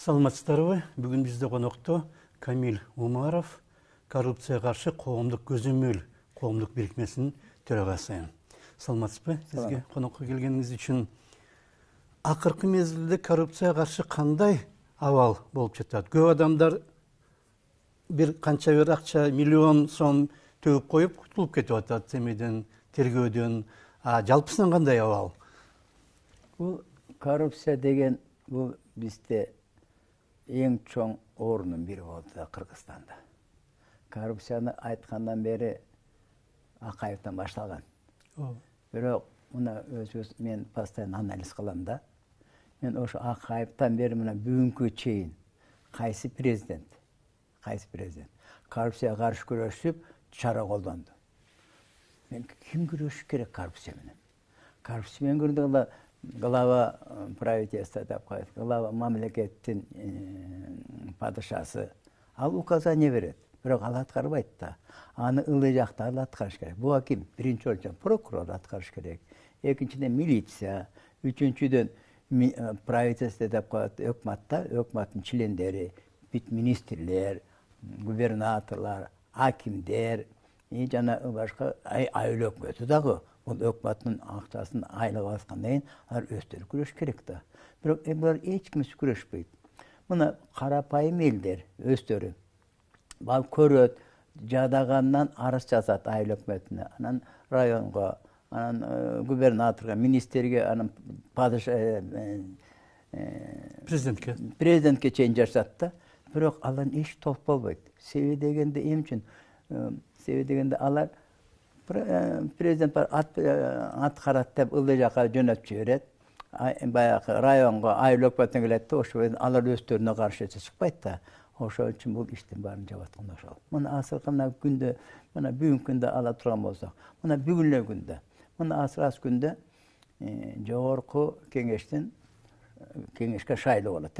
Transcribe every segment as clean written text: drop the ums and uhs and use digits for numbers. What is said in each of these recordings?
Саламатсыздарбы? Бүгүн бизде конокто Камил Умаров, коррупцияга каршы коомдук көзөмөл коомдук бирикмесинин төрагасы. Саламатсызбы? Сизге конокко келгениңиз үчүн. Акыркы мезгилде коррупцияга каршы кандай абал болуп жатат? Көп адамдар бир канча бир акча, миллион сом төгүп коюп кутулуп кетип атат семейден, тергөөдөн. Жалпысынан кандай абал? Бул коррупция деген бул бизде эң чоң орунун бири болду Кыргызстанда. Коррупцияны айткандан бери Акаевден башталган. Бирок мына өзүбүз мен постоянно анализ кылам да. Мен ошо Акаевден бери мына бүгүнкү чейин кайсы президент коррупцияга каршы күрөшүп чара колдонду. Мен ким күрөшүш керек коррупция менен? Коррупция менен күрөшкөндө глава правительства деп коет, глава мамлекеттин падышасы. Ал указание берет, бирок ал аткарбайт да. Аны ылдый жакта ал аткарыш керек. Буга ким? Биринчи орунда прокурор аткарыш керек. Экинчиден милиция, үчүнчүдөн правительство деп коет, өкмөттүн чилендери, министрлер, губернаторлор, акимдер, жана башка айыл өкмөтү дагы. Бул өкмөттүн акчасын айлык алгандан кийин алар өздөрү күрөш керек да. Бирок булар эч кимси күрөшпөйт. Мына карапайым элдер өздөрү бал көрөт, жадагандан арыз жазат айыл өкмөтүнө, анан районго, анан губернаторго, министрге, анан президентке чейин жазат да. Бирок алар эч толук болбойт. Себеби дегенде эмне үчүн? Себеби дегенде алар президент ат карат деп ылдый жака жөнөтүп жиберет. Баягы районго, айыл өкмөтүнө келет да, ошо алар өздөрүнө каршы чыкпайт да. Ошол үчүн бул иштин баарын жабат аткан ошол. Мына азыркы күндө, мына бүгүнкү күндө ала турган болсок, мына бүгүнкү күндө, мына аз күндө жогорку кеңешке шайлоо болот,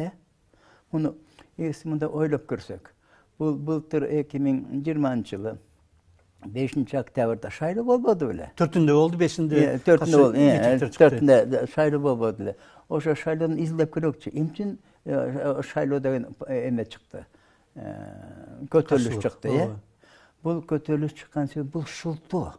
Муну мында ойлоп көрсөк, бул былтыр 2020-жылы 5-октябрда шайлоо болбоду беле? 4-ндө болду, 5-ндө. 4-ндө болду. 4-ндө шайлоо болбоду беле? Ошо шайлоону изилдеп көрөкчү. Эмне үчүн шайлоо деген эме чыкты? Көтөрүлүш чыкты, Бул көтөрүлүш чыккан себеби бул шултоо.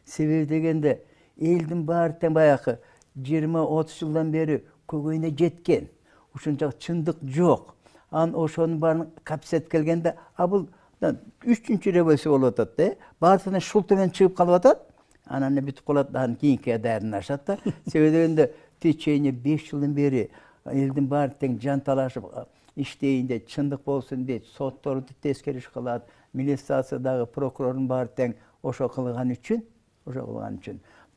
Себеби дегенде элдин баары тең баягы 20-30 жылдан бери көгөйүнө жеткен. Ушунчалык чындык жок. Анан ошонун баарын капсет келгенде, бул 3-чү революция болуп атат, Баардыгы шултоо менен чыгып калып атат. Анан бүтүп калат, анан кийинкиге даярданышат да. Себеби дегенде в течение 5 жылдан бери элдин баары тең жанталашып иштейин дейт, чындык болсун дейт, сотторду тескериш кылат, милициясыдагы прокурордун баары тең ошо кылган үчүн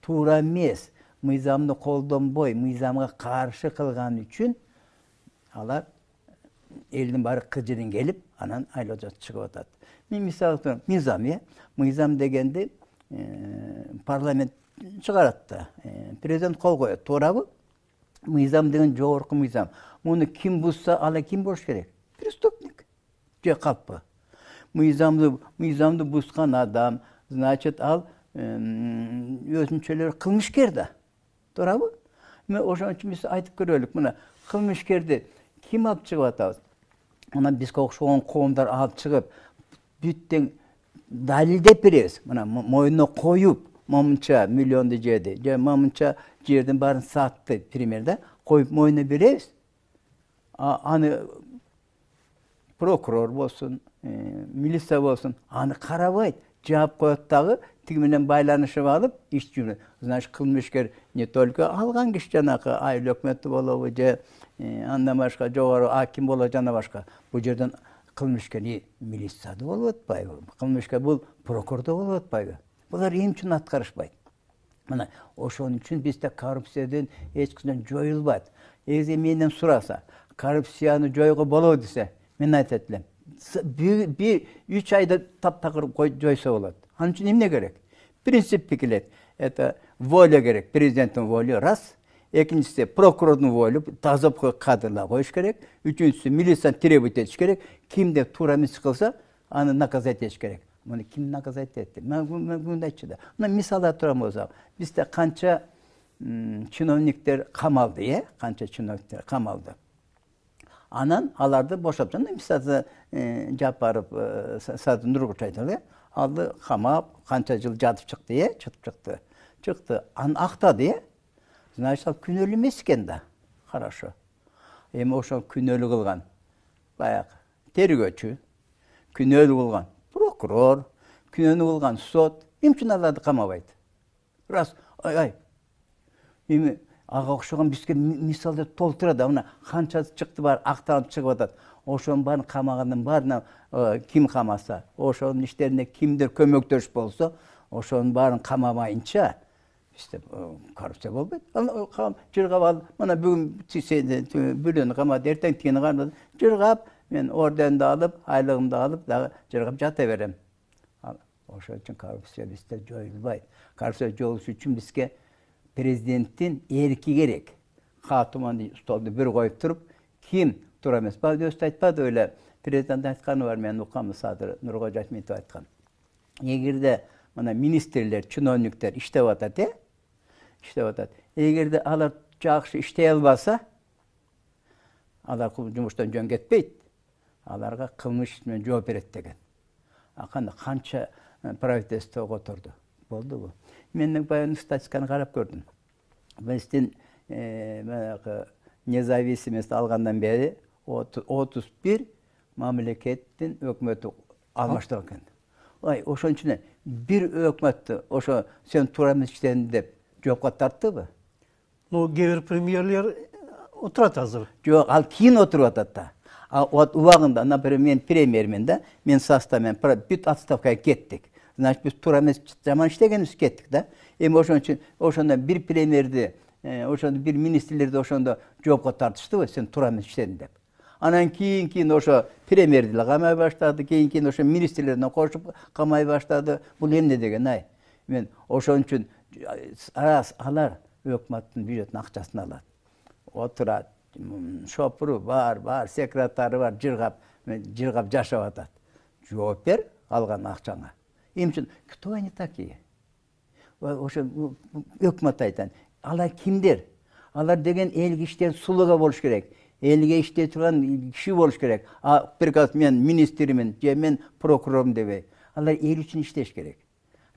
туура эмес, мыйзамды колдонбой, мыйзамга каршы кылган үчүн алар элдин баары кыжырын келип, анан айлоо чыгып атат. Мен мисалы мыйзам дегенде парламент чыгарат да, президент кол коет, туурабы? Мыйзам деген жогорку мыйзам. Муну ким бузса, ала ким болуш керек? Преступник. Же калпы. Мыйзамды бузган адам, значит, ал өзүнчөлөр кылмышкер да. Туурабы? Мен ошон үчүн биз айтып көрөлүк, мына кылмышкерди ким алып чыгып атабыз? Мына бизге окшогон коомдор алып чыгып, бүттең далилдеп беребиз. Мына мойнуна коюп, момунча миллионду жеди, же момунча жердин баарын сатты, примерде, коюп мойнуна беребиз. Аны прокурор болсун, милиция болсун, аны карабайт, жаап коет дагы, тиги менен байланышып алып, иш жүрөт. Значит, кылмышкер не только алган киши жанакы айыл өкмөтү болобу, же андан башка жогору аким болобу, жана башка. Бул жерден кылмышкер милицияда болуп атпайбы? Кылмышкер бул прокурордо болуп атпайбы? Булар эмне үчүн аткарышпайт? Мына ошон үчүн бизде коррупциядан эч качан жоюлбайт. Эгер менден сураса, коррупцияны жоюуга болобу десе, мен айтат элем, 3 айда таптакыр жойсо болот. Анын үчүн эмне керек? Принцип келет. Это воля керек, президенттин волю, раз. Экинчиси прокурордун волю, таза кадрлар коюш керек. Үчүнчүсү милицияны требовать этиш керек. Кимде туура эмес кылса, аны наказать этиш керек. Муну ким наказать этти? Мен бүгүн айтчу да. Мына мисал турам болсок, бизде канча чиновниктер камалды, канча чиновниктер камалды. Anan alardı boşaptan da misal japarıp satın Nurgul aytалы. Aldı kamap kança yıl jatıp çıktı diye çıktı. Çıktı. An akta diye. Значит, күнөлүү эмес экен да. Хорошо. Эми ошо күнөлүү кылган баягы тергөөчү, күнөлүү кылган прокурор, күнөлүү кылган сот эмче аларды камабайт? Раз, ай. Эми ага окшогон бизге мисалды толтурат да, мына канчасы чыкты бар, акталып чыгып атат. Ошонун баарын камаганын баарына ким камаса, ошонун иштерине кимдир көмөктөш болсо, ошонун баарын камабайынча işte korrupsiya болбойт. Жыргап ал, мына бүгүн бөлөнү камады, эртең тигини камады. Жыргап, мен орденди алып, айлыгымды алып, дагы жыргап жата берем. Ошол үчүн коррупсия бизде жоюлбайт. Коррупсия жоюлуш үчүн бизге президенттин эрки керек. Катыманды столду бир коюп туруп, ким тура эмес. Бак өзү айтпады эле. Президент айтканы бар, мен укам Садыр Нуркожо Айтметов айткан. Эгерде мына министрлер, чиновниктер иштеп атат, иштеп атат. Эгерде алар жакшы иштей албаса, алар жумуштан жөн кетпейт. Аларга кылмыш менен жооп берет деген. Канча правительство которду. Болдубу? Мен баягы статистиканы карап көрдүм. Биздин независимость алгандан бери 31 мамлекеттин өкмөтү алмаштырылган экен. Ай, ошон үчүн бир өкмөттү ошо сен туура эмес иштедиң деп жоопко тарттыбы? Ну, кээ бир премьерлер отурат азыр. Жок, ал кийин отуруп атат да. Убагында, например, мен премьермин да, мен составмен бүт отставкага кеттик. Значит, биз туура эмес жаман иштегенбиз кеттик да. Эми ошон үчүн ошондо бир премьерди, ошондо бир министрлерди ошондо жоопко тартыштыбы, сен туура эмес иштедиң деп. Анан кийин ошо премьерди камай баштады, кийин ошо министрлерден кошуп камай баштады. Бул эмне деген ай? Мен ошон үчүн алар өкмөттүн бюджеттин акчасын алат. Отурат, шопуру бар, секретары бар, жыргап жашап атат. Жооп бер алган акчаңа. Эмчи кто они такие? Ошо өкмөт айтат. Алар кимдер? Алар деген элге иштер сулуга болуш керек. Элге иштей турган киши болуш керек. Приказ мен министримин, же мен прокурормун дебей. Алар эл үчүн иштеш керек.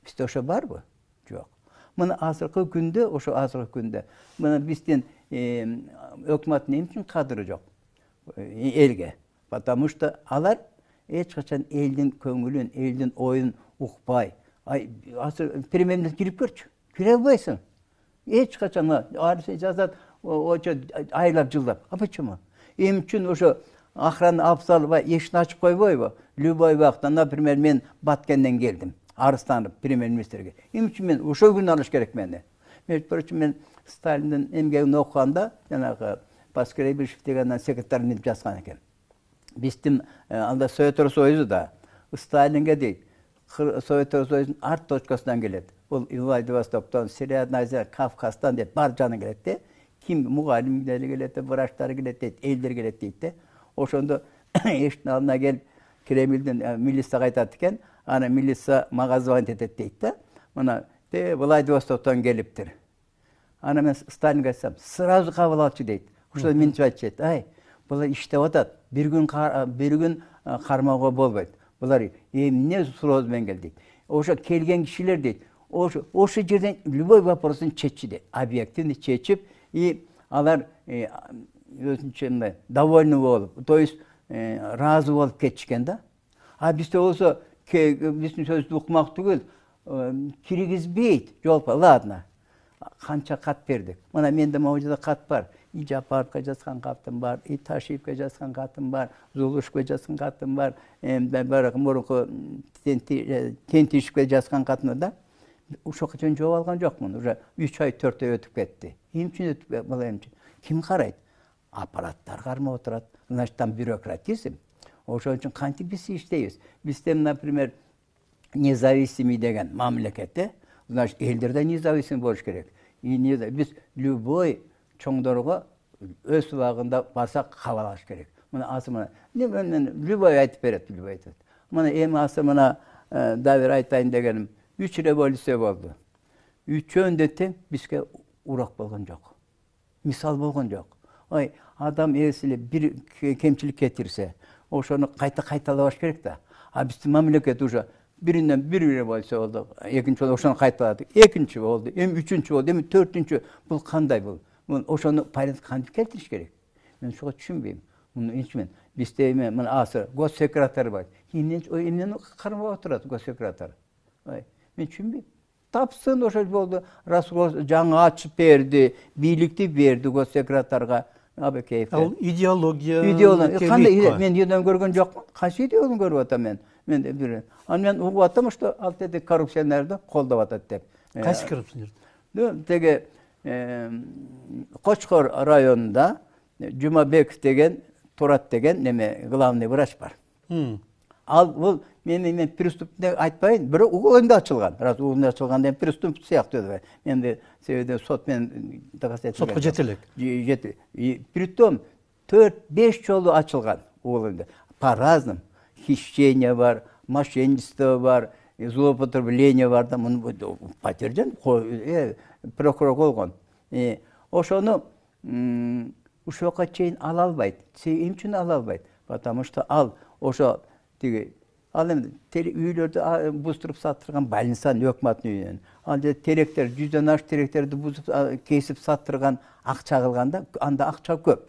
Бизде ошо барбы? Жок. Мына азыркы күндө, мына биздин өкмөттүн эмче кадыры жок элге. Потому что алар эч качан элдин көңүлүн, элдин оюн укпай. Азыр премьер-министр кирип көрчү. Кире албайсың. Эч качан жазат очо айлап жылдап. Почему? Эми үчүн ошо охрана алып салып, эшикти ачып койбойбу? Любой убакта, например, мен Баткенден келдим. Арыстанып премьер-министрге. Эми үчүн мен ошол күнү алыш керек мени. Мен Сталиндин эмгегин окуганда, жанагы Паскалевич деген секретарь жазган экен. Биздин анда Советтер Союзу да Сталинге дейт. Советтер Союзунун арт точкасынан келет. Бул Владивостоктон, Северная Азия, Кавказдан деп бар жаны келет де. Ким мугалимдери келет, врачтар келет дейт, элдер келет дейт де. Ошондо эшиктин алдына келип Кремлдин милицияга айтат экен. Ана милиция мага звонить этет дейт да. Мына Владивостоктон келиптир. Ана мен Сталинге айтсам, сразу кабыл алчу дейт. Ошо мен айтат, ай, булар иштеп атат. Бир күн кармоого болбойт. Булар эмне сурооз менен келди дейт. Ошо келген кишилер дейт. Ошо жерден любой вопросын чечти дейт. Объективно чечип, и алар өзүнчө мындай довольны болуп, то есть разы болуп кетишкен да. Бизде болсо биздин сөздү укмак түгүл, киргизбейт. Жолпа, ладно. Канча кат бердик. Мына менде могу кат бар. И Жапаровго жазган катым бар, и Ташиевге жазган катым бар, Зулушко жазган катым бар, мурунку Тентишевге жазган катым да. Ошого чейин жооп алган жокмун. Уже 3 ай 4 ай өтүп кетти. Эмче өтүп бала эмче? Ким карайт? Аппараттар кармап отурат. Значит, там бюрократизм. Ошон үчүн кантип биз иштейбиз? Бизде, например, независимый деген мамлекетте, значит, элдерде независимый болуш керек. Биз любой чоңдорго өз убагында барсак кабыл алыш керек. Мына азыр мына любой айтып берет, любой айтат. Мына эми азыр мына дабир айтайын дегеним 3 революция болду. Үчөөндө тең бизге урак болгон жок. Мисал болгон жок. Ay, adam esile bir kemçilik getirse, oşonu kaytalabaş gerek da. Ha bizde memleket уже birinden birine bolsa oldu. Ekinci oldu, oşonu kaytaladık. Ekinci oldu, hem üçüncü oldu, hem dörtüncü. Bu kanday bu. Oşonu paylaşıp kandık getiriş gerek. Ben şoğa düşünmeyeyim. Bunu içmen. Bizde men asır gos sekreteri var. Hinenç o emnen karma oturadi gos sekreteri. Ay, men düşünmeyeyim. Tapsın oşo oldu. Rasul жаңа açıp berdi, birlikte berdi gos sekreterga. Abi keyifli. Ал идеология. Kanday men yerden görgön jokmун. Kaçı ideologunu görüp atam men. Men de bir. An men ugup atam işte alt dedi korrupsiyonlardı koldap atat dep. Kaç korrupsiyon? Tege Koçkor rayonunda Cumabek degen Turat degen neme главный врач бар. Al bu men prestupne aytpayın. Biri uğunda açılgan. Biraz uğunda açılgan dem prestup siyahtı. Men de sevede sot men dagaset. Sotqa jetelek. Jeti. Pritom 4-5 жолу açılgan uğunda. По разным. Хищение var, мошенничество var, злоупотребление var da bunu patirden prokuror olgan. Oşonu uşoqa çeyin ala albayt. Seyim için ala albayt. Потому что al oşo dege al üylerde buzdurup sattırgan balinsan ökmatın üyünün. Al terekler, yüzden aş tereklerdi buzup kesip sattırgan akça kılganda anda akça köp.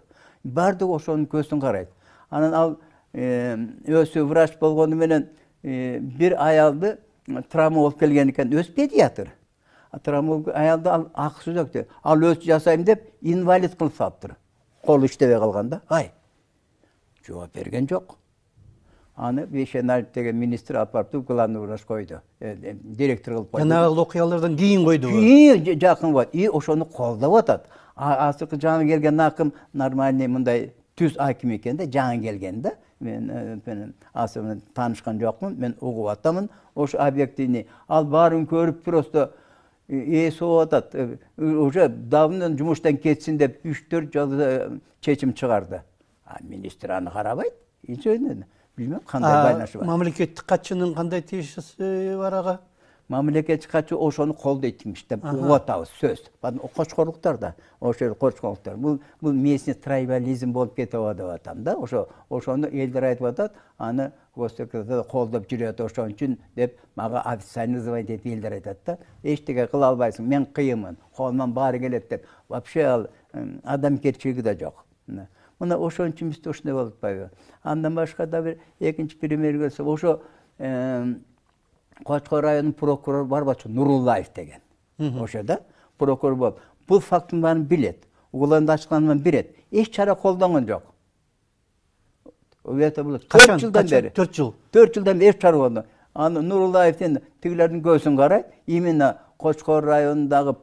Bardı oşonun gözün karayt. Anan al ösü vraç bolgonu menen bir ayaldı travma olup kelgeniken öz pediatr. Travma ayaldı al aksı döktü. Al öz jasayım dep invalid kılıp sattır. Kolu iştebe kalganda. Ay. Cevap bergen jok. Anı Beşenal degen ministr apartı kılanı uğraş koydu. Direktör kılıp koydu. Janagı okuyalardan keyin koydu. İyi jakın var. İyi oşonu koldap atat. Asırkı canı gelgen nakım normalde mınday tüz hakim eken de canı gelgende. Ben asırını tanışkan jokmун. Men ugup atamın. Oş obyektini al barın körüp prosto soğuk atat. Oşa davından jumuştan ketsin dep 3-4 jol çeçim çıkardı. Ministr anı karabayt. Hiç öyle. Bilmem kanday baynaşı var. Mamleketlik kaçının kanday teşhisi var ağa? Mamleketlik kaçı oşonu kolda etmiş de uğatağı söz. O koçkorluklar da, oşo koçkorluklar. Bu mesne tribalizm bolup ketip atam da. Oşonu elder aytып atat, anı gosekreterde koldap jürüyat oşon üçün dep maga официальный dep elder aytat da. Eçtege kıla albaysın, men kıyımın, kolman bari gelet dep. Вообще al adam kerçiligi de jok. Buna oşon üçün bizde oşunday bolup bayı. Andan başka da bir ikinci primer görse, oşo Koçkor rayonun prokuror var başı Nurullayev degen. Oşada prokuror bol. Bu faktın bana bilet. Uğularında açıklanmanı bilet. Hiç çare koldanan yok. O veyahut bu 4 yıldan beri. 4 yıl. 4 yıldan beri hiç çare oldu. Nurullayev'den tüylerinin gözün qaray. Imенно Koçkor rayonundagı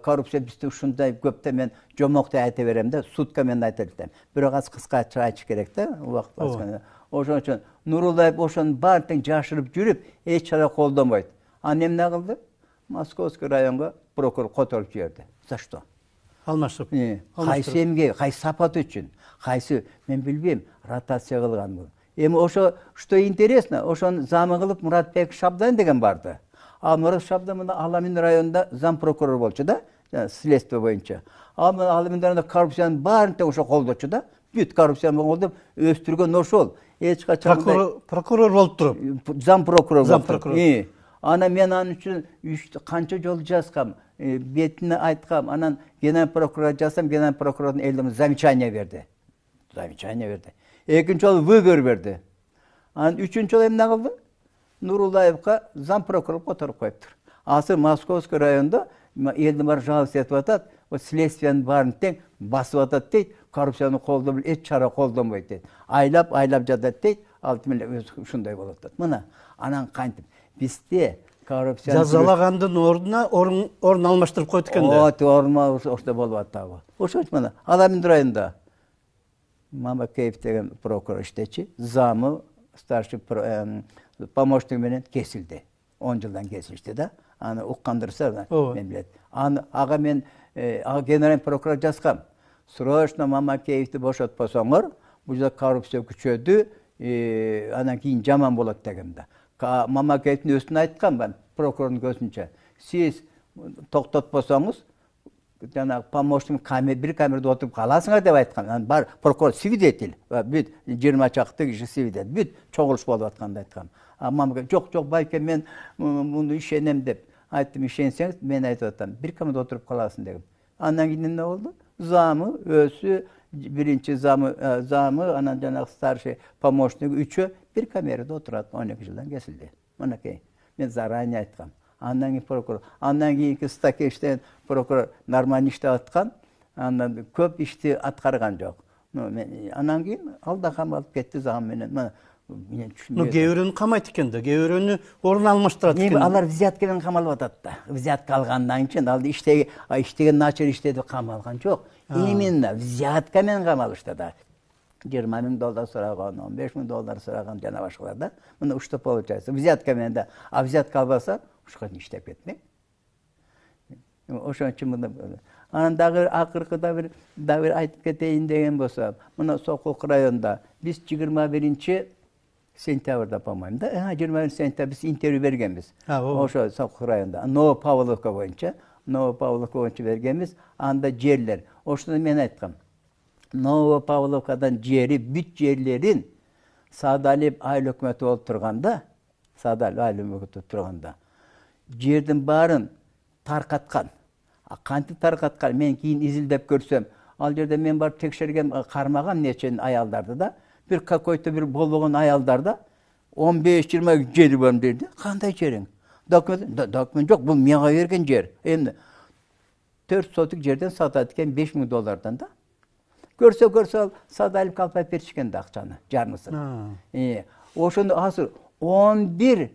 korrupsiya bizde uşunday köpte men jomokta ayta berem de, sutka men ayta berem. Biraz kıskaça aytış gerek de, vaqt başkana. Oşon üçün Nurullayev oşon barten jaşırıp jürüp, hiç çare koldamayt. Annem ne kıldı? Moskovskiy rayonga prokuror kotorup jibirdi. За что? Almaştırıp. Qaysı emge, qaysı sapat üçün, qaysı men bilbeyim, rotasiya kılgan bu. Emi oşo, что интересно, oşon zamı kılıp Muratbek Şabdan degen bardı. Al Murat Şabdan Alamin rayonunda zam prokuror bolçu da, следствие boyunca. Al Alamin rayonunda korrupsiyanın barınta oşo koldoçu da, büt korrupsiyan oldu, östürgen oşol. Prokuror bolup turup. Zam prokuror. Zam prokuror. Ana men an üçün kança jol жазгам, betine aytkam, anan genel prokuror жазsam, genel prokurorun eldime замечание berdi. Замечание berdi. Ekinci ol выбор berdi. An üçüncü ol em ne kıldı? Nurullayev'a zam prokuror kotorup koyuptur. Asır Moskovskiy rayonunda eldime жалость etip atat, o следствияның барын тең басып atat deyt, korrupsiyonu koldam, et çara koldamayt deyt. Aylap jatat deyt, altымен uşunday bolat. Mına anan kantip. Bizde korrupsiyan Жазалagандын ордуна орун алмаштырып койду экен да. Ot orma oşta bolup atabı. Oşo mına Alamin rayonunda Mamakeyev degen prokuror işteçi zamı starşy помощник менен kesildi. 10 yıldan kesildi da. Anı ukkandırsa da men bilet. Ağa men general prokuror жазгам. Срочно Mamakeev'ti boşatpasaňlar, bu da korrupsiya küçödü. Anan keyin jaman bolat degemde. Mamakeev'tin üstüne aytkan ben prokurorun gözünçe. Siz toktatpasaňyz Жана помощник bir камерада отуруп каласыңар деп айткан. Бар прокурор свидетель. Бүт 20 чакты киши свидетель. Бүт чогулуш болуп атканды айткан. Мамга жок байке мен муну ишенем деп айттым. Ишенсеңиз мен айтып атам. Bir камерада отуруп каласың дегем. Андан кийин эмне болду? Замы, өзү, биринчи замы, анан жанагы старший помощник үчөө bir камерада отурат. 12 жылдан кесилди. Мынакей. Мен заранее айткам. Андан кийин прокурор, андан кийинки статья иштеген прокурор нормально иштеп аткан, андан көп ишти аткарган жок. Андан кийин ал да камалып кетти зам менен. Мен түшүнбөйм. Кээ камайт экен да, кээ орун алмаштырат экен. Алар взятка менен камалып атат да. Взятка алгандан кийин ал иштеген начар иштеди камалган жок. Именно взятка менен камалышты да. $20,000 сураган, $15,000 сураган жана башкалар да. Мына что получается? Взятка менен да. А взятка албаса ушка иштеп кетмек. Ошон үчүн мына анан дагы акыркыда бир айтып кетейин деген болсо, мына Сокулук районунда биз 21 сентябрда, по-моему, да? 21 сентябрда биз интервью бергенбиз. Ошо Сокулук районунда, Новопавловка боюнча бергенбиз. Анда жерлер. Ошондо мен айткам. Новопавловкадан жери, бүт жерлерин Саадалиев айыл өкмөтү болуп турганда, жердин баарын таркаткан. Кантип таркаткан? Мен кийин изилдеп көрсөм, ал жерде мен барып текшерген, кармаган нечен аялдарды да, bir болбогон аялдарда 15-20 жери бар деді. Кандай жериң? Документ жок, бул мага берген жер. Эмне 4 сотик жерден сатат экен $5,000 да. Көрсө Саадалиев калпайып беришкен да акчаны, жарнысын. Ошондо азыр 11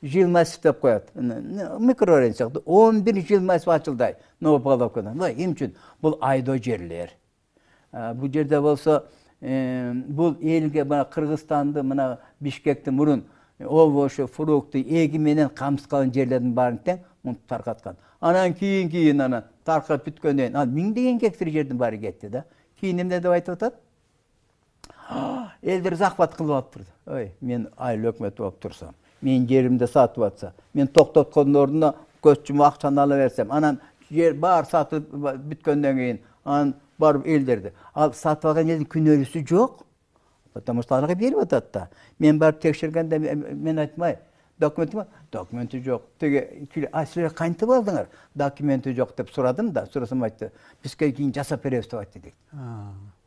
жыл массив деп коет. Микрорайон сыяктуу 11 жыл массив ачылды Новопавловкада. Эмне үчүн? Бул айдоо жерлер. Бул жерде болсо бул элге мына Кыргызстанды, мына Бишкекти мурун овошу, фрукту, эги менен камсыз калган жерлердин баарын тең мынтип таркаткан. Анан кийин анан таркап бүткөндөн ал 1000 гектар жердин баары кетти да. Кийин эмне деп айтып атат? Элдер захват кылып атыптыр. Ой, мен айыл өкмөтү болуп турсам, мен жеримди сатып атса, мен токтоткондун ордуна көччүмө акчаны ала берсем, анан жер баары сатып бүткөндөн кийин анан барып элдерди. Ал сатып алган элдин күнөөлүүсү жок. Потому что аларга берип атат да. Мен барып текшергенде мен айтмай, документи жок. Теге силер кантип алдыңар? Документи жок деп сурадым да, сурасам айтты. Бизге кийин жасап беребиз деп айтты дейт.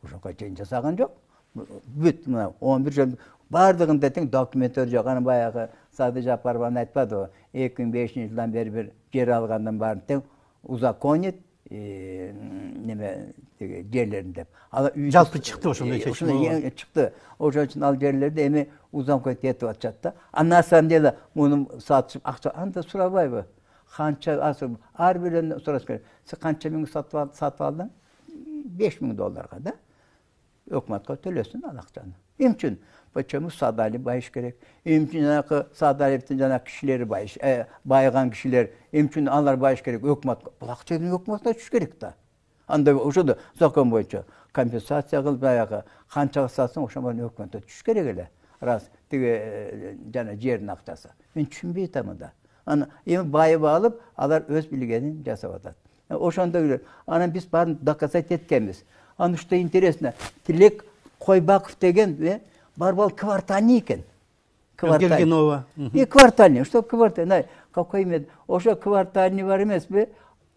Ошонго чейин жасаган жок. Бүт мына 11 жыл бардыгында тең документтер жок. Анан баягы Сады Жапарованы айтпады. 2005-жылдан бери бир жер алгандан баарын тең узаконит неме жерлерин деп. Жалпы чыкты ошондой чечим. Чыкты. Ошон үчүн ал жерлерди эми узаконит этип атышат да. А на самом деле муну сатышып акча анда сурабайбы? Канча асыр ар бирин сураш керек. Сен канча миң сатып алдың? $5,000 да. Өкмөткө төлөсүн ал акчаны. Эмне үчүн? Почему Саадалиев байыш керек? Эмне үчүн жанагы Саадалиевдин жанагы кишилери байыш, байыган кишилер, эмне үчүн алар байыш керек? Өкмөткө. Бул акчаны өкмөткө түшүш керек да. Анда ошондо закон боюнча компенсация кылып баягы канчага сатсаң ошондо өкмөткө түшүш керек эле. Раз тиги жана жердин акчасы. Мен түшүнбөй атам да. Аны эми байып алып, алар өз билгенин жасап атат. Ошондо анан биз баарын доказать эткенбиз. Аны что интересно, Тилек Койбаков деген барбал квартальный экен. Гергенова. Квартальный. Что квартальный? Какой имя? Ошо квартальный бар эмеспи?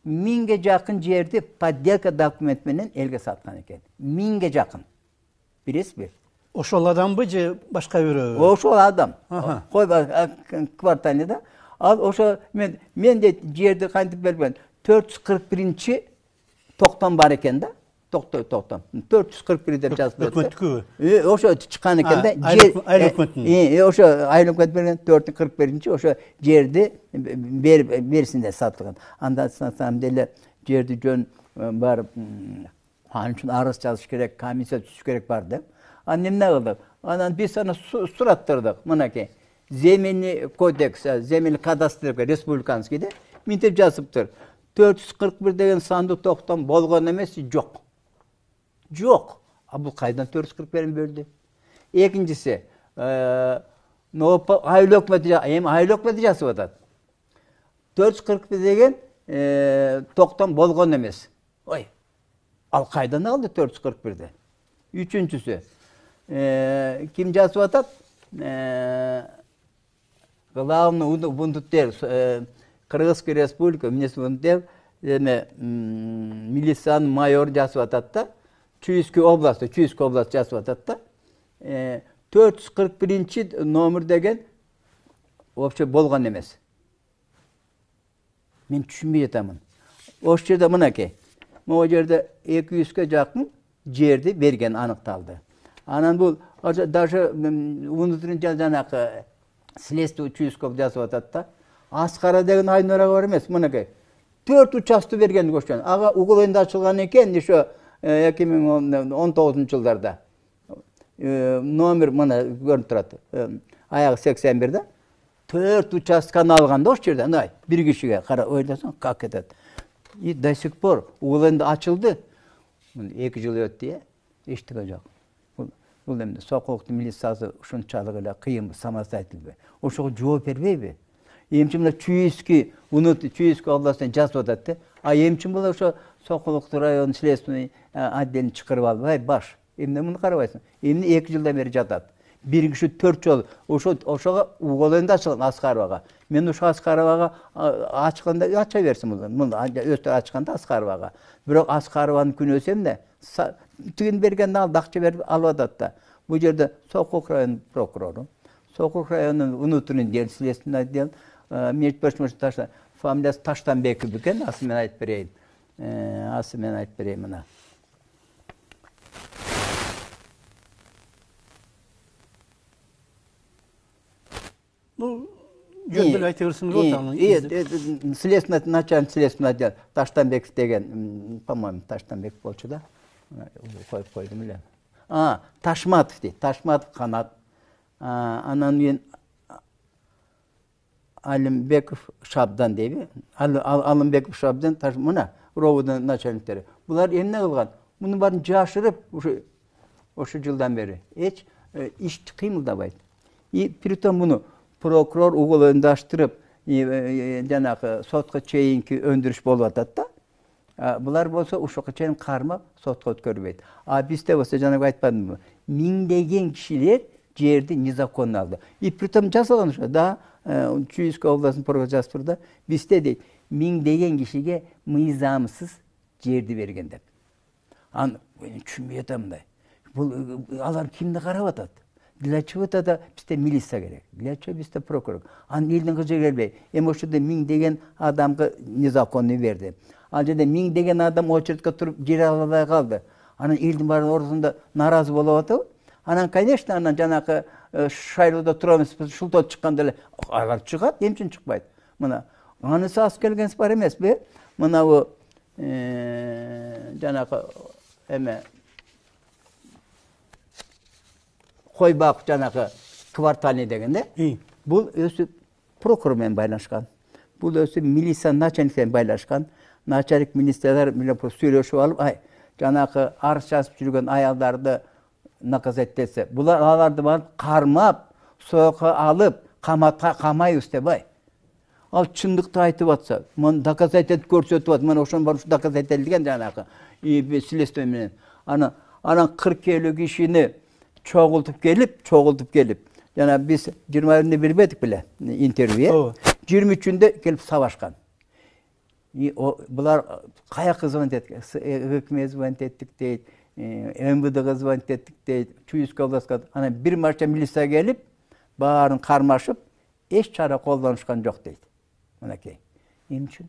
1000 жакын жерди подделка документ менен элге саткан экен. 1000 жакын. Билесизби? Ошол адамбы же башка бирөө? Ошол адам. Квартальный да. Ал ошо мен де жерди кантип берген 441 токтом бар экен да. Токтом. 441 деп жазып берди. Өкмөткүбү? Ошо чыккан экен да. Айыл өкмөтүнүн. Ошо айыл өкмөт берген 441 ошо жерди берсин деп сатылган. Анда самом деле жерди жөн барып анын үчүн арыз жазыш керек, комиссия түзүш керек бар деп. Анан эмне кылдык? Анан биз аны сураттырдык. Мынакей земельный кодекс, земельный кадастр республиканский да. Минтип жазыптыр. 441 деген сандык токтом болгон эмес, жок. Жок. А бул кайдан 441 берди? Экинчиси, айыл өкмөтү, эми айыл өкмөтү жазып атат. 441 деген токтом болгон эмес. Oy. Al kaydan aldı 441'de. Üçüncüsü. Kim жазып атат? Главный бунтуттер Кыргызская республика министрлигинде милициянын майор жазып атат да. Чуйский областы жазып атат да. 441 номер деген вообще болгон эмес. Мен түшүнбөй атамын. Ош жерде мынакей. Могу жерде 200ге жакын жерди берген аныкталды. Анан бул даже внутренний жанакы следствие Чуйсков жазып атат да. Аскара деген Айнура бар эмес, мынакей. 4 участок берген көчкөн. Ага уголунда ачылган экен, ошо 2019-жылдарда. Номер мына көрүнүп турат. Аягы 81-де. 4 участканы алганда ош жерден, ай, бир кишиге кара ойлосоң, как этет. И до сих пор уголунда ачылды. 2 жыл өттү, эчтеке жок. Бул эмне сокулуктун милициясы ушунчалык эле кыйын самостоятельный. Ошого жооп бербейби? Эмчи мына Чуйский областынан жазып атат да. А эмчи бул ошо Сокулуктуу район следственный отделин чакырып албай баш. Эмне муну карабайсың? Эмне 2 жылдан бери жатат. Бир киши 4 жол ошого уголунда ачылган Аскаровага. Мен ошо Аскаровага ачканда ача берсин бул. Муну өстө ачканда Аскаровага. Бирок Аскарованын күнөөсү эмне? Тигин бергенде ал акча берип алып атат да. Бул жерде Сокулук район прокурору, Сокулук районунун внутренний следственный отдел, между прочим, фамилиясы Таштанбеков экен, асын мен айтып берейин. Мына. Ну, жөн айта берсиңиз го таны. Следственный начальник следственный отдел Таштанбеков деген, по-моему, Таштанбеков болчу да. Коюп койдум эле. Ташматов дейт. Ташматов Канат. Анан кийин Алымбеков Шабдан дейби. Алымбеков Шабдан мына ровудун начальниктери. Булар эмне кылган? Муну баарын жашырып ошо жылдан бери эч иш кыймылдабайт. И притом муну прокурор уголундаштырып, жанагы сотко чейинки өндүрүш болуп атат да. Булар болсо ушуга чейин кармап сотко өткөрбөйт. Бизде болсо жанагы айтпадымбы? Миңдеген кишилер жерди незаконно алды. И притом жазылган ошо да, Чуйская областынын прокурору жазып турду. Бизде дейт, миңдеген кишиге мыйзамсыз жерди берген деп. Мен түшүнбөй атам мындай. Бул алар кимди карап атат? Для чего тогда бизде милиция керек? Для чего бизде прокурор? Элдин кызы келбей, эми ошондо миңдеген адамга незаконно берди. Ал жерде миңдеген адам очередке туруп жер албай калды. Анан элдин баары ортосунда нааразы болуп атабы? Анан, конечно, анан жанакы шайлоодо турабыз, шултот чыкканда эле алар чыгат, эмче чыкпайт? Мына анысы аз келгенс бар эмеспи? Мына бу жанакы эме Койбак жанакы квартальный дегенде. Бул өзү прокурор менен байланышкан. Бул өзү милиция начальник менен байланышкан. Начальник милициялар менен сүйлөшүп алып, жанакы арыз жазып жүргөн аялдарды наказать этсе, булар аларды барып кармап, сокко алып, каматка камайбыз деп Ал чындыкты айтып атса, мен доказать этип көрсөтүп атат. Мен ошон барып доказать этилген жанакы следствие менен. Анан 40-50 кишини чогултуп келип, жана биз 20-ны бербедик беле интервью. 23-нде келип сабашкан. Булар каяка звонить эткен? ГКМ звонить эттик дейт, МВДга звонить эттик дейт, Чуйская областка. Анан бир марча милиция келип, баарын кармашып, эч чара колдонушкан жок дейт. Мынакей. Эмне үчүн?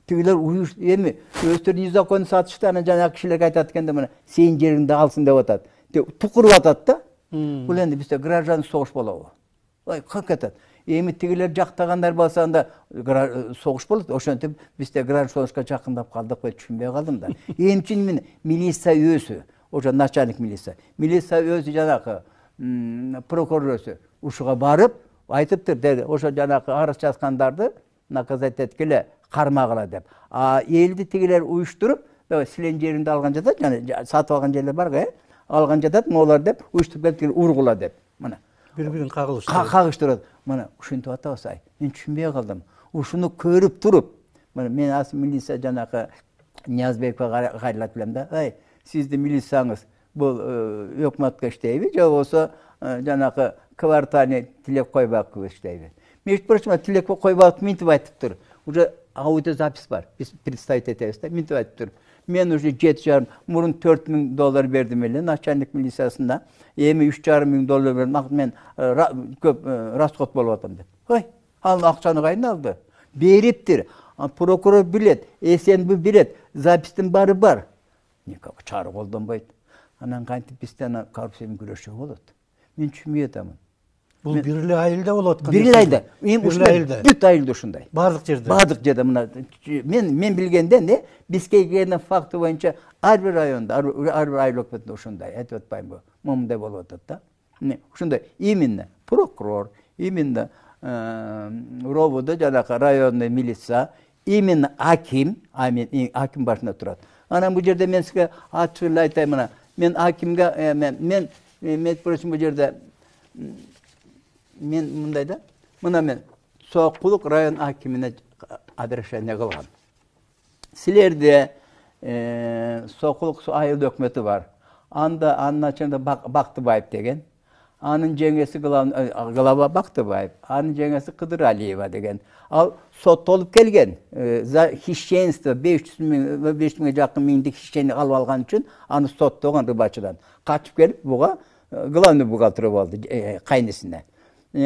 Тигилер эми өздөрү незаконно сатышты, анан жанагы кишилерге айтат экенде, мына сенин жериңди алсын деп атат. Тукуруп атат да. Бул энди бизде граждан согуш болобу? Как атат? Эми тигилер жактагандар болсо анда согуш болот. Ошентип бизде граждан согушка жакындап калдык, түшүнбөй калдым да. Эмчин мен милиция өзү, ошо начальник милиция. Милиция өзү жанагы прокурор өзү ушуга барып айтыптыр деди. Ошо жанагы арыз жазгандарды наказать эткиле, кармагыла деп. Элди тигилер уюштуруп, силен жериңди алган жатат, жана сатып алган жерлер барго, алган жатат, молар деп уюштуруп келип ургула деп. Мына бири-бирин кагыштырат. Мына ушинтип атабыз. Мен түшүнбөй калдым. Ушуну көрүп туруп, мен милиция жанагы Niязбековға қайырлап білем да, сізді милисаңыз бұл өкіметке іштейбі, же болса жаңағы квартальный тілек қойбақ іштейбі. Между прочим, тілек қойбақ ментіп айтып тұр. Уже аудиозапись бар, біз представить етеміз да, ментіп айтып тұр. Мен уже $7,5, мұрын $4,000 бердім елі, начальник милициясында. Еми $3,500 бердім, мен көп расход болып атам деп. Ал ақшаны қайын алды. Беріптір. Прокурор білет, СНБ білет, запистің бары бар. Никак чары қолданбайды. Анан қайтып бізден коррупциямен күресші болады. Мен түшінмей атамын. Бұл бірлі айылда болады. Бірлі айылда. Бүт айылда ұшындай. Барлық жерде. Барлық жерде. Мен білгенде не? Бізге келген факты бойынша әрбір районда, әрбір айыл өкіметінде ұшындай. Әтіп өтпайым бұл. Мұндай болып өтеді. Ұшындай. Именно прокурор, именно ровода жаңағы районный милиция, именно аким башында тұрады. Анан бұл жерде мен сізге атшылы айтаймын. Мен акимге, мен бұл жерде мен мұндайда, мұна мен Соққұлық район акиміне обращение қылған. Сілерде Соққұлық айыл өкіметі бар. Анда начальник Бақтыбаев деген. Анын жеңесі Глава Бақтыбаев. Анын жеңесі Қыдыралиева деген. Ал соттолып келген. Хищенство 500 жақын мыңдік хищені алып алған үшін аны соттоған рыбачыдан. Қачып келіп бұға главный бухгалтері болды қайнысына.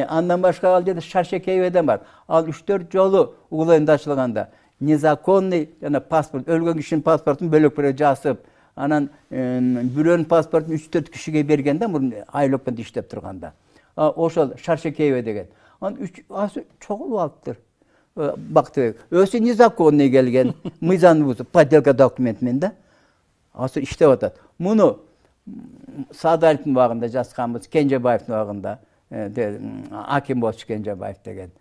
Андан башқа ал жерде Шаршекееведен бар. Ал 3-4 жолы углайында ашылғанда незаконный паспорт, өлген кішінің паспортын бөлек бір жасып, анан бүрен паспортын 3-4 кішіге бергенде айыл өкіметінде іштеп тұрғанда. Ошол Шаршекееве деген. Асы чоғыл алыптыр. Бақтыбек. Өсі незаконный келген. Мыйзаны бұзып, подделка документмен да. Асы іштеп атады. Мұны Садаловтың уағында жасқанбыз, Кенжебаевтың уағында. Аким болшы Кенжебаев деген.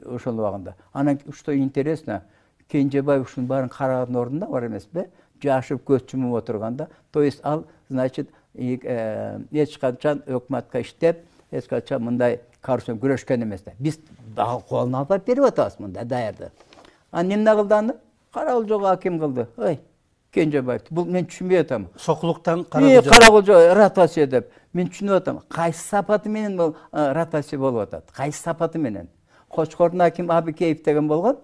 Ошол уағында. Анан, что интересно, Кенжебаев ушун барын қараған орында бар емес бе? Жашып көз жұмып отырғанда. То есть ал, значит, ешқашан өкіметке іштеп, ешқашан мындай коррупциямен күрескен емес. Біз қолын алып беріп атабыз мында даярды. Немне қылды? Қарауыл жоқ аким қылды. Кенжебаев. Бұл мен түшінбей атам. Соққылықтан қарауыл жоқ ротация деп. Мен түшініп атам. Қайсы сапаты менен бұл ротация болып атады. Қайсы сапаты менен. Қошқордың аким Абикеев деген болған.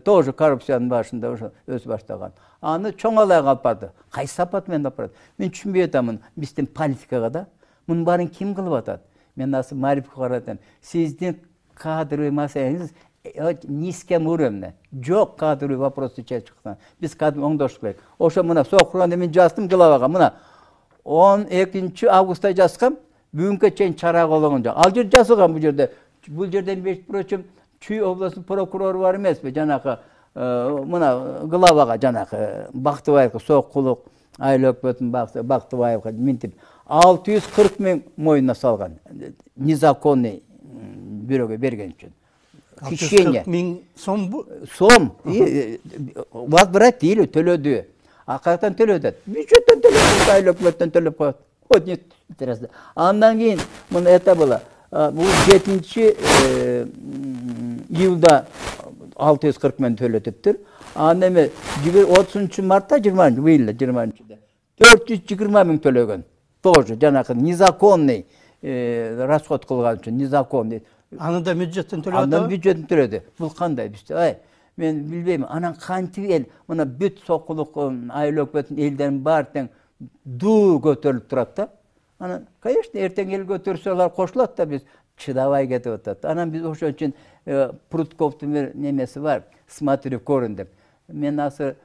Тоже коррупцияның башында өз баштаған. Аны чоңалай қалпады. Қайсы сапаты менен апарады. Мен түшінбей атамын. Біздің политикаға да. Мұның барын кім қылып атады? Мен асы Марифқа қаратам. Сіздің кадровый мәселеңіз низкем уровне. Жоқ кадровый вопросы шыққан. Біз кадр оңдош керек. Ошо мына Соққұрғанда мен жастым Главаға. Мына 12 августта жасқам, бүгінгі чейін чара қолған жоқ. Ал жер жасылған бұл жерде. Бұл жерден бешіп прочим, Чүй областың прокуроры бар емес бе? Жаңағы мына Главаға, жаңағы Бақтыбаевқа, Соққұлық, айыл өкіметін Бақтыбаевқа ментіп 640 мың мойнына салған. Незаконный бюроға берген үшін. 640 мың сом бұл? Сом. Возврат дейілі төлөді. Ақақтан төлөді. Бюджеттен төлөді, айыл өкіметтен төлөп қойды. Вот не интересно. Андан кейін, мұны это было. Бұл 7 июлда 640 мың төлетіптір. Анеме 30 мартта 20 июлда 420 мың төлеген. Тоже жаңағы незаконный расход қылған үшін, незаконный. Аны да бюджеттен төледі? Андан бюджеттен төледі. Бұл қандай бізде? Мен білбеймін. Анан қантып ел, мұна бүт Соққұлық айыл өкіметін елден бар тең ду көтеріліп тұрады да. Анан, конечно, ертең ел көтерсе олар қосылады да біз чыдабай кетіп отады. Анан біз ошон үчүн Прудковтың немесі бар, смотрю көрін деп. Мен асы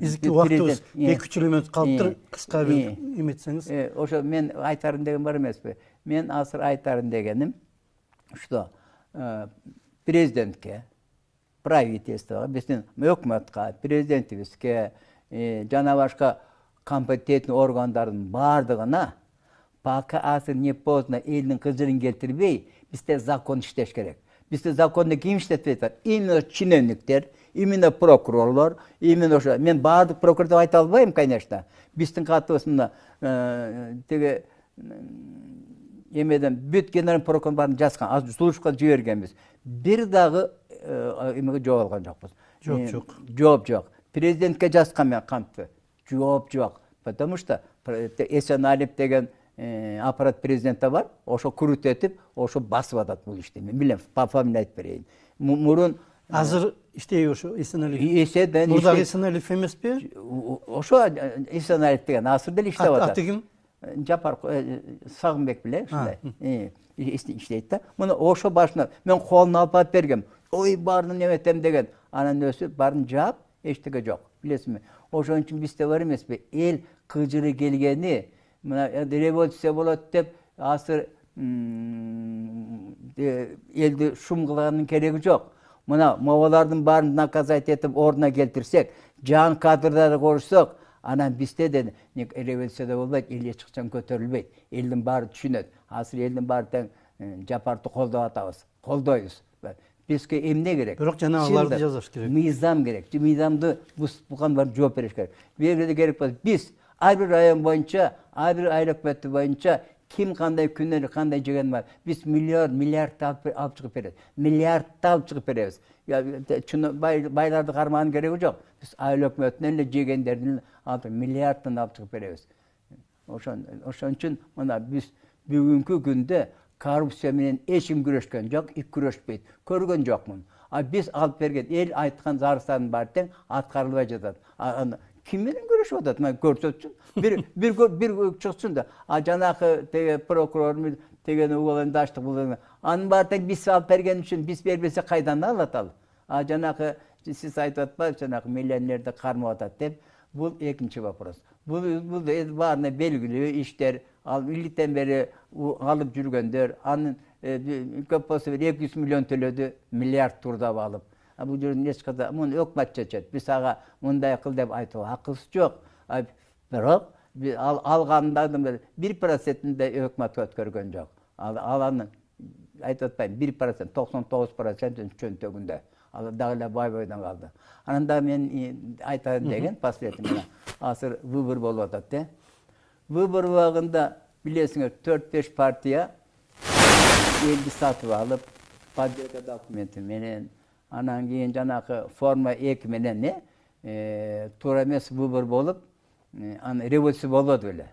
Изики уақытымыз 2-3 минут қалыптыр, қысқа бір еметсеңіз. Ошо мен айтарын деген бар емес пе? Мен асыр айтарын дегенім, что президентке, правительствоға, біздің өкіметқа, президентімізге, жана башка компетентный органдардың бардығына, пока асыр не поздно елдің қызырын келтірбей, бізде закон іштеш керек. Бізде законды кім іштетпейді? Именно чиновниктер, именно прокурорлар, именно ошо. Мен бардық прокурорды айта албайым, конечно. Біздің қатысында теге емеден бүт генерал прокурор барын жазған, аз службаға жібергенбіз. Bir дағы жоғалған жоқпыз. Жоқ. Президентке жазканмен кантты. Жооп жок. Потому что Эсеналиев деген аппарат президенті бар. Ошо күрүтетип, ошо басып атат бул ишти. Мен билем, по фамилия айтып берейин. Мурун азыр иштей ошо Эсеналиев. Эседен Мурдагы Эсеналиев эмеспи? Ошо Эсеналиев деген азыр деле иштеп атат. Аты ким? Жапар Сагынбек биле, ушундай. Иштейт да. Муну ошо башына мен колуна алып бергем. Ой, барын неметем деген. Анан өзү барын жаап, эчтеге жок. Билесизби? Ошон үчүн бизде бар эмеспи? Эл кыжыры келгени, мына революция болот деп азыр элди шум кылганын кереги жок. Мына мобалардын баарын наказать этип ордуна келтирсек, жан кадрдарды корусок, анан бизде де революцияда болбойт, эл эч качан көтөрүлбөйт. Элдин баары түшүнөт. Азыр элдин баары тең Жапарды колдоп атабыз. Колдойбуз. Бизге эмне керек? Бирок жанагыларды жазыш керек. Мыйзам керек. Мыйзамды буган бар жооп бериш керек. Бергеде керек болот. Биз ар бир район боюнча, ар бир айлык бөтү боюнча ким кандай күнөөлү кандай жеген бар. Биз миллиард алып чыгып беребиз. Миллиардты алып чыгып беребиз. Чуну байларды кармаганын кереги жок. Биз айлык өкмөтүнөн эле жегендердин алып миллиардтан алып чыгып беребиз. Ошон үчүн мына биз бүгүнкү күндө коррупция менен эч ким күрөшкөн жок, күрөшпөйт. Көргөн жокмун. А биз алып берген эл айткан зарыктардын баары тең аткарылбай жатат. Ким менен күрөшүп атат? Мен көрсөтсүн. Бир чыксын да. А жанакы теге прокурор деген уголундаштык бул. Анын баары тең биз алып берген үчүн биз бербесе кайдан алат ал? А жанакы сиз айтып атпайсыз, жанакы миллионерди кармап атат деп. Бул экинчи вопрос. Бул баарына белгилүү иштер, ал иликтен бери алып жүргөндөр, анын көп болсо 200 миллион төлөдү, миллиард турдап алып. Бул жерден эч кандай муну өкмөт чечет. Биз ага мындай кыл деп айтууга акыбыз жок. Бирок алганда 1%-де өкмөт өткөргөн жок. Ал анын айтып атпайм 1%, 99% чөнтөгүндө. Ал дагы эле бай-бойдон калды. Анан да мен айтайын деген последний менен азыр выбор болуп атат, э. Выбор убагында билесиңер 4-5 партия элди сатып алып, поддержка документи менен, анан кийин жанакы форма 2 менен, туура эмес выбор болуп, аны революция болот беле.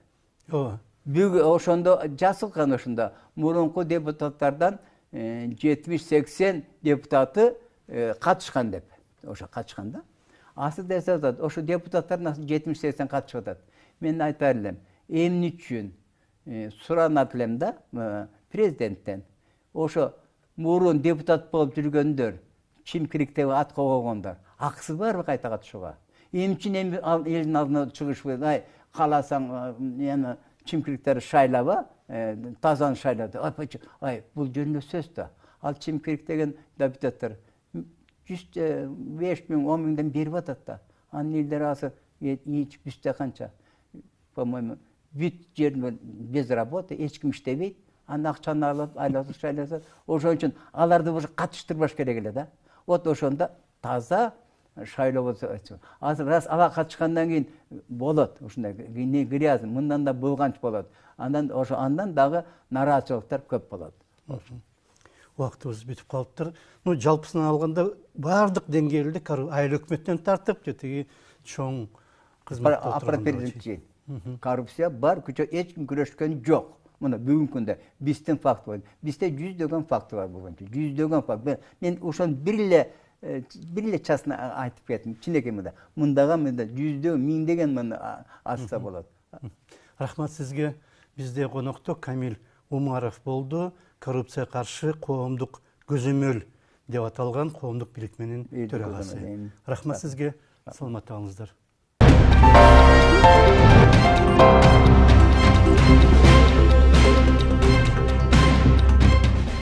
Ооба. Бүгүн ошондо жазылган ошондо мурунку депутаттардан 70-80 депутаты катышкан деп. Ошо катышкан да. Асыл десе атат, ошо депутаттардын 70-80 катышып атат. Мен айтар элем, эмне үчүн суранат элем да президенттен. Ошо мурун депутат болуп жүргөндөр, чимкириктеги атка койгондор, акысы барбы кайта катышууга? Эмне үчүн элдин алдына чыгышпайт? Ай, кааласаң, чимкириктерди шайлаба, тазаны шайлады. Ай, бул жөнүндө сөз да. Ал чимкирик деген депутаттар 105 миң, 10 миңден берип атат да. Анын элдери азыр бизде канча? По-моему, бүт жерин без работы, эч ким иштебейт. Анын акчаны алып, айласы шайласа, ошон үчүн аларды уже катыштырбаш керек эле да. Вот ошондо таза шайлоо болсо. Азыр раз ала катышкандан кийин болот, ушундай грязь, мындан да булганч болот. Андан дагы нараачылыктар көп болот. Убактыбыз бүтүп калыптыр. Жалпысынан алганда баардык деңгээлде айыл өкмөттөн тартып, тиги чоң кызматта аппарат президентчи. Коррупция бар, эч ким күрөшкөн жок. Мына бүгүнкү күндө биздин факт бар. Бизде жүздөгөн факт бар бүгүнчө. Жүздөгөн факт. Мен ошон бир эле часын айтып кеттим. Чынекей мындагы жүздөгөн, миңдеген мына ачса болот. Рахмат сизге. Бизде конокто Камил Умаров болду. Коррупция каршы коомдук көзөмөл деп аталган коомдук бирикменин төрагасы. Рахмат сизге. Саламатта болуңуздар.